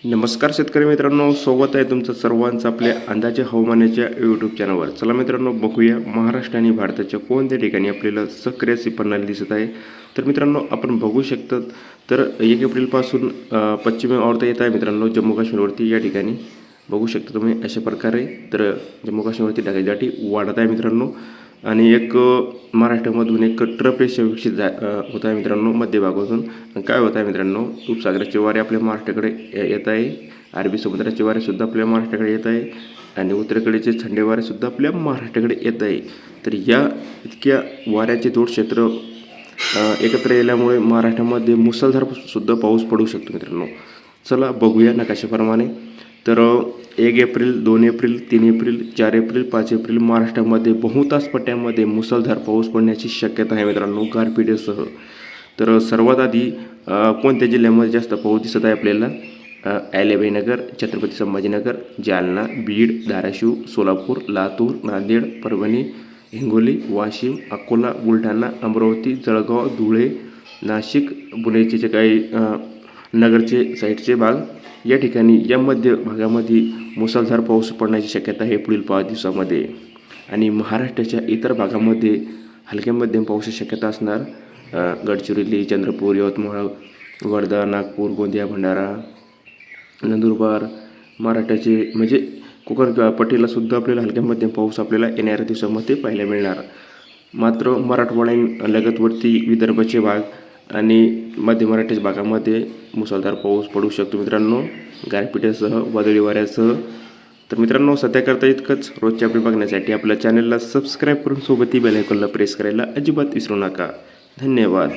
नमस्कार शेतकरी मित्रांनो, स्वागत आहे तुमचं सर्वांचं आपल्या अंदाजे हवामानाच्या यूट्यूब चॅनलवर. चला मित्रांनो, बघूया महाराष्ट्र आणि भारताच्या कोणत्या ठिकाणी आपल्याला सक्रिय प्रणाली दिसत आहे. तर मित्रांनो, आपण बघू शकतो तर 1 एप्रिलपासून पश्चिमी वार्ता येत आहे मित्रांनो जम्मू काश्मीरवरती. या ठिकाणी बघू शकता तुम्ही अशा प्रकारे तर जम्मू काश्मीरवरती ढगाची दाटी वाढत आहे मित्रांनो. आणि एक महाराष्ट्रामधून एक ट्रफ रेषा विकसित होत आहे मित्रांनो मध्य भागातून. काय होत आहे मित्रांनो, उपसागराचे वारे आपल्या महाराष्ट्राकडे येत आहे. अरबी समुद्राचे वारेसुद्धा आपल्या महाराष्ट्राकडे येत आहे आणि उत्तरेकडचे थंडे वारेसुद्धा आपल्या महाराष्ट्राकडे येत आहे. तर या इतक्या वाऱ्याचे दोन क्षेत्र एकत्र येल्यामुळे महाराष्ट्रामध्ये मुसळधार सुद्धा पाऊस पडू शकतो मित्रांनो. चला बघूया नकाशाप्रमाणे. तर 1 April, 2 April, 3 April, 4 April, 5 April महाराष्ट्रामध्ये बहुतांश पट्ट्यामध्ये मुसळधार पाऊस पडण्याची शक्यता आहे मित्रांनो, गारपिटीसह. तर सर्वात आधी कोणत्या जिल्ह्यामध्ये जास्त पाऊस दिसत आहे आपल्याला? अहिल्याबाईनगर, छत्रपती संभाजीनगर, जालना, बीड, धाराशिव, सोलापूर, लातूर, नांदेड, परभणी, हिंगोली, वाशिम, अकोला, बुलढाणा, अमरावती, जळगाव, धुळे, नाशिक, पुण्याचे जे काही नगरचे साईडचे भाग, या ठिकाणी या मध्य भागामध्ये मुसळधार पाऊस पडण्याची शक्यता आहे पुढील 5 दिवसामध्ये. आणि महाराष्ट्राच्या इतर भागामध्ये हलक्या मध्यम पावसाची शक्यता असणार. गडचिरोली, चंद्रपूर, यवतमाळ, वर्धा, नागपूर, गोंदिया, भंडारा, नंदुरबार, महाराष्ट्राचे म्हणजे कोकण पट्टीलासुद्धा आपल्याला हलक्या मध्यम पाऊस आपल्याला येणाऱ्या दिवसामध्ये पाहायला मिळणार. मात्र मराठवाड्यालगतवरती विदर्भाचे भाग आणि मध्य मराठ्याच्या भागामध्ये मुसळधार पाऊस पडू शकतो मित्रांनो, गारपिटीसह, वादळी वाऱ्यासह. तर मित्रांनो, सध्या करता इतकंच. रोजच्या अपडेट बघण्यासाठी आपल्या चॅनलला सबस्क्राईब करून सोबत बेल आयकॉनला प्रेस करायला अजिबात विसरू नका. धन्यवाद.